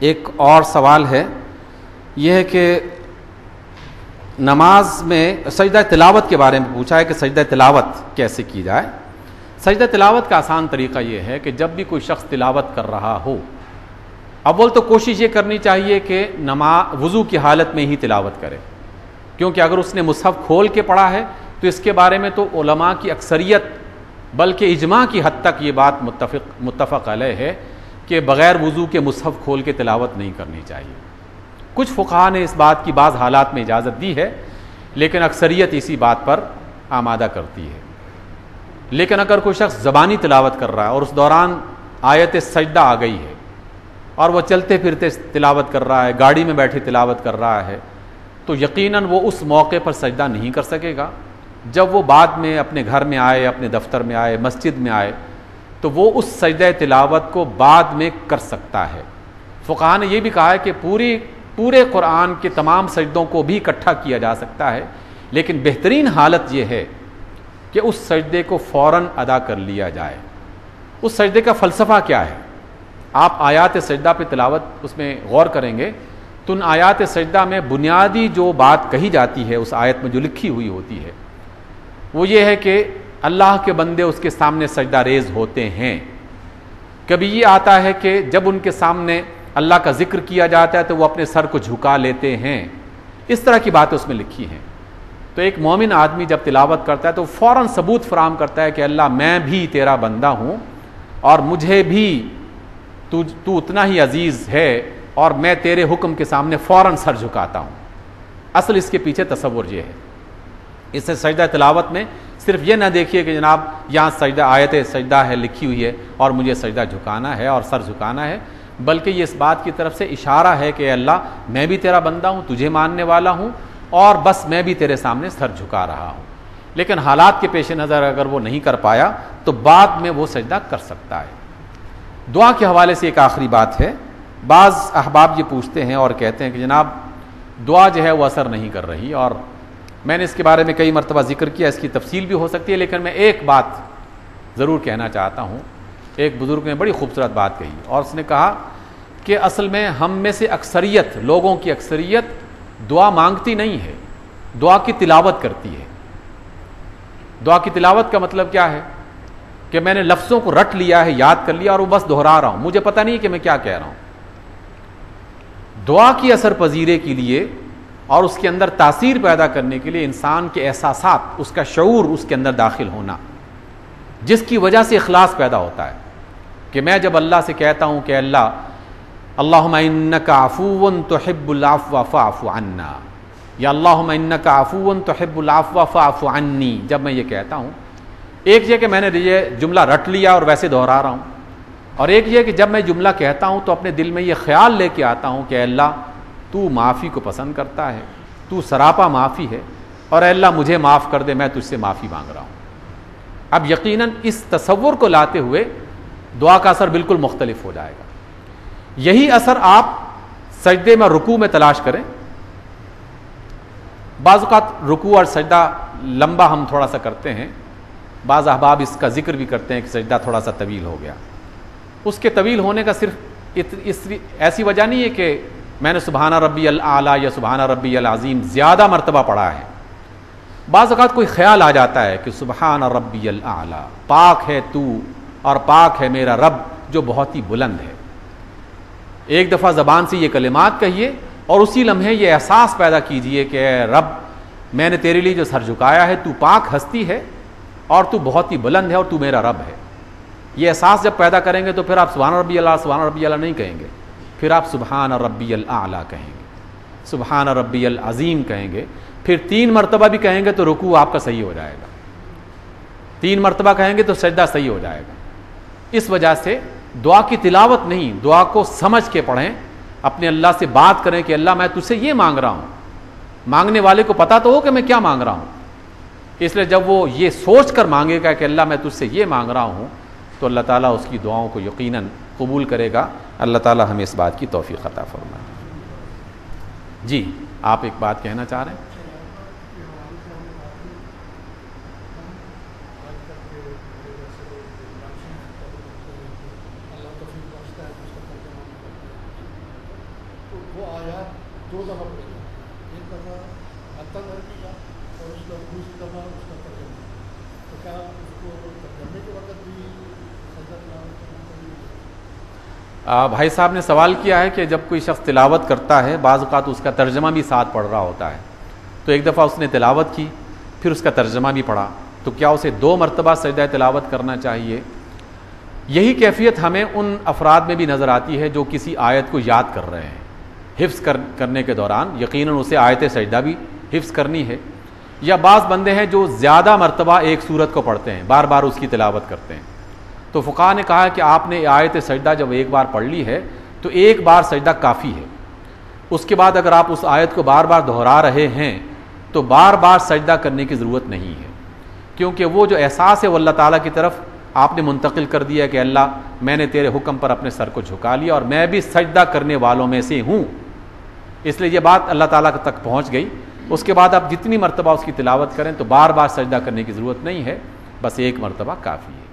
ایک اور سوال ہے، یہ ہے کہ نماز میں سجدہ تلاوت کے بارے میں پوچھا ہے کہ سجدہ تلاوت کیسے کی جائے۔ سجدہ تلاوت کا آسان طریقہ یہ ہے کہ جب بھی کوئی شخص تلاوت کر رہا ہو، اول تو کوشش یہ کرنی چاہیے کہ وضو کی حالت میں ہی تلاوت کرے، کیونکہ اگر اس نے مصحف کھول کے پڑھا ہے تو اس کے بارے میں تو علماء کی اکثریت بلکہ اجماع کی حد تک یہ بات متفق علیہ ہے کہ بغیر وضو کے مصحف کھول کے تلاوت نہیں کرنی چاہیے۔ کچھ فقہاء نے اس بات کی بعض حالات میں اجازت دی ہے، لیکن اکثریت اسی بات پر آمادہ کرتی ہے۔ لیکن اگر کوئی شخص زبانی تلاوت کر رہا ہے اور اس دوران آیت سجدہ آ گئی ہے اور وہ چلتے پھرتے تلاوت کر رہا ہے، گاڑی میں بیٹھے تلاوت کر رہا ہے، تو یقیناً وہ اس موقع پر سجدہ نہیں کر سکے گا۔ جب وہ بعد میں اپنے گھر میں آئے، اپنے دفتر میں آئے، مسجد میں آئے، تو وہ اس سجدہ تلاوت کو بعد میں کر سکتا ہے۔ فقہاء نے یہ بھی کہا ہے کہ پورے قرآن کے تمام سجدوں کو بھی اکٹھا کیا جا سکتا ہے، لیکن بہترین حالت یہ ہے کہ اس سجدے کو فوراً ادا کر لیا جائے۔ اس سجدے کا فلسفہ کیا ہے؟ آپ آیات سجدہ پہ تلاوت اس میں غور کریں گے تو ان آیات سجدہ میں بنیادی جو بات کہی جاتی ہے، اس آیت میں جو لکھی ہوئی ہوتی ہے، وہ یہ ہے کہ اللہ کے بندے اس کے سامنے سجدہ ریز ہوتے ہیں۔ کبھی یہ آتا ہے کہ جب ان کے سامنے اللہ کا ذکر کیا جاتا ہے تو وہ اپنے سر کو جھکا لیتے ہیں۔ اس طرح کی باتیں اس میں لکھی ہیں۔ تو ایک مومن آدمی جب تلاوت کرتا ہے تو فوراً ثبوت فراہم کرتا ہے کہ اللہ میں بھی تیرا بندہ ہوں اور مجھے بھی تو اتنا ہی عزیز ہے اور میں تیرے حکم کے سامنے فوراً سر جھکاتا ہوں۔ اصل اس کے پیچھے تصور یہ ہے۔ اس سے سجدہ تلاوت میں صرف یہ نہ دیکھیے کہ جناب یہاں سجدہ آیت سجدہ ہے لکھی ہوئی ہے اور مجھے سجدہ جھکانا ہے اور سر جھکانا ہے، بلکہ یہ اس بات کی طرف سے اشارہ ہے کہ اللہ میں بھی تیرا بندہ ہوں، تجھے ماننے والا ہوں اور بس میں بھی تیرے سامنے سر جھکا رہا ہوں۔ لیکن حالات کے پیش نظر اگر وہ نہیں کر پایا تو بعد میں وہ سجدہ کر سکتا ہے۔ دعا کے حوالے سے ایک آخری بات ہے۔ بعض احباب یہ پوچھتے ہیں اور کہتے ہیں کہ جناب دعا جو ہے وہ اثر نہیں کر رہی، اور میں نے اس کے بارے میں کئی مرتبہ ذکر کیا، اس کی تفصیل بھی ہو سکتی ہے، لیکن میں ایک بات ضرور کہنا چاہتا ہوں۔ ایک بزرگ نے بڑی خوبصورت بات کہی اور اس نے کہا کہ اصل میں ہم میں سے اکثریت، لوگوں کی اکثریت دعا مانگتی نہیں ہے، دعا کی تلاوت کرتی ہے۔ دعا کی تلاوت کا مطلب کیا ہے؟ کہ میں نے لفظوں کو رٹ لیا ہے، یاد کر لیا اور وہ بس دہرا رہا ہوں، مجھے پتہ نہیں کہ میں کیا کہہ رہا ہوں۔ دعا کی اثر پذیری کے لیے اور اس کے اندر تاثیر پیدا کرنے کے لیے انسان کے احساسات، اس کا شعور اس کے اندر داخل ہونا، جس کی وجہ سے اخلاص پیدا ہوتا ہے کہ میں جب اللہ سے کہتا ہوں کہ اللہ اللہم انک عفو تحب العفو فاعف عنا، یا اللہم انک عفو تحب العفو فاعف عنی، جب میں یہ کہتا ہوں، ایک یہ کہ میں نے یہ جملہ رٹ لیا اور ویسے دہرا رہا ہوں، اور ایک یہ کہ جب میں جملہ کہتا ہوں تو اپنے دل میں یہ خیال لے کے آتا ہوں کہ اللہ تو معافی کو پسند کرتا ہے، تو سراپا معافی ہے، اور اے اللہ مجھے معاف کر دے، میں تجھ سے معافی مانگ رہا ہوں۔ اب یقیناً اس تصور کو لاتے ہوئے دعا کا اثر بالکل مختلف ہو جائے گا۔ یہی اثر آپ سجدے میں رکوع میں تلاش کریں۔ بعض اوقات رکوع اور سجدہ لمبا ہم تھوڑا سا کرتے ہیں، بعض احباب اس کا ذکر بھی کرتے ہیں کہ سجدہ تھوڑا سا طویل ہو گیا۔ اس کے طویل ہونے کا صرف ایسی وجہ نہیں ہے کہ میں نے سبحان ربی الاعلیٰ یا سبحان ربی العظیم زیادہ مرتبہ پڑھا ہے۔ بعض اوقات کوئی خیال آ جاتا ہے کہ سبحان ربی الاعلیٰ، پاک ہے تو اور پاک ہے میرا رب جو بہت ہی بلند ہے۔ ایک دفعہ زبان سے یہ کلمات کہیے اور اسی لمحے یہ احساس پیدا کیجئے کہ اے رب میں نے تیرے لیے جو سر جھکایا ہے، تو پاک ہستی ہے اور تو بہت ہی بلند ہے اور تو میرا رب ہے۔ یہ احساس جب پیدا کریں گے تو پھر آپ سبحان ربی اللہ سبحان ربی اللہ نہیں کہیں گے، پھر آپ سبحان ربی الاعلیٰ کہیں گے، سبحان ربی العظیم کہیں گے، پھر 3 مرتبہ بھی کہیں گے تو رکوع آپ کا صحیح ہو جائے گا، 3 مرتبہ کہیں گے تو سجدہ صحیح ہو جائے گا۔ اس وجہ سے دعا کی تلاوت نہیں، دعا کو سمجھ کے پڑھیں، اپنے اللہ سے بات کریں کہ اللہ میں تجھ سے یہ مانگ رہا ہوں، مانگنے والے کو پتہ تو ہو کہ میں کیا مانگ رہا ہوں، اس لیے جب وہ یہ سوچ کر مانگے گا کہ اللہ میں تجھ سے یہ مانگ رہا ہوں تو اللہ تعالیٰ اس کی دعاؤں کو یقیناً قبول کرے گا۔ اللہ تعالیٰ ہمیں اس بات کی توفیق عطا فرمائے۔ جی آپ ایک بات کہنا چاہ رہے ہیں؟ وہ آیات 2 دفعہ پڑھی جائیں، ایک دفعہ متن عربی کا اور اس کا دوسری دفعہ اس کا ترجمہ. تو کیا اس کو ترجمے کے وقت بھی سجدہ تلاوت کرنا چاہیے؟ بھائی صاحب نے سوال کیا ہے کہ جب کوئی شخص تلاوت کرتا ہے بعض اوقات اس کا ترجمہ بھی ساتھ پڑھ رہا ہوتا ہے، تو ایک دفعہ اس نے تلاوت کی پھر اس کا ترجمہ بھی پڑھا، تو کیا اسے 2 مرتبہ سجدہ تلاوت کرنا چاہیے؟ یہی کیفیت ہمیں ان افراد میں بھی نظر آتی ہے جو کسی آیت کو یاد کر رہے ہیں. حفظ کرنے کے دوران یقیناً اسے آیت سجدہ بھی حفظ کرنی ہے. یا بعض بندے ہیں جو زیادہ مرتبہ ایک سورت کو پڑھتے ہیں، بار بار اس کی تلاوت کرتے ہیں، تو فقہا نے کہا کہ آپ نے آیت سجدہ جب ایک بار پڑھ لی ہے تو ایک بار سجدہ کافی ہے. اس کے بعد اگر آپ اس آیت کو بار بار دہرا رہے ہیں تو بار بار سجدہ کرنے کی ضرورت نہیں ہے، کیونکہ وہ جو احساس ہے وہ اللہ تعالیٰ کی طرف آپ نے منتقل کر دیا کہ اللہ میں نے تیرے حکم پر اپنے سر کو جھکا لیا اور میں بھی سجدہ کرنے والوں میں سے ہوں، اس لیے یہ بات اللہ تعالیٰ تک پہنچ گئی. اس کے بعد آپ جتنی مرتبہ اس کی تلاوت کریں تو بار بار سجدہ کرنے کی ضرورت نہیں ہے، بس ایک مرتبہ کافی ہے.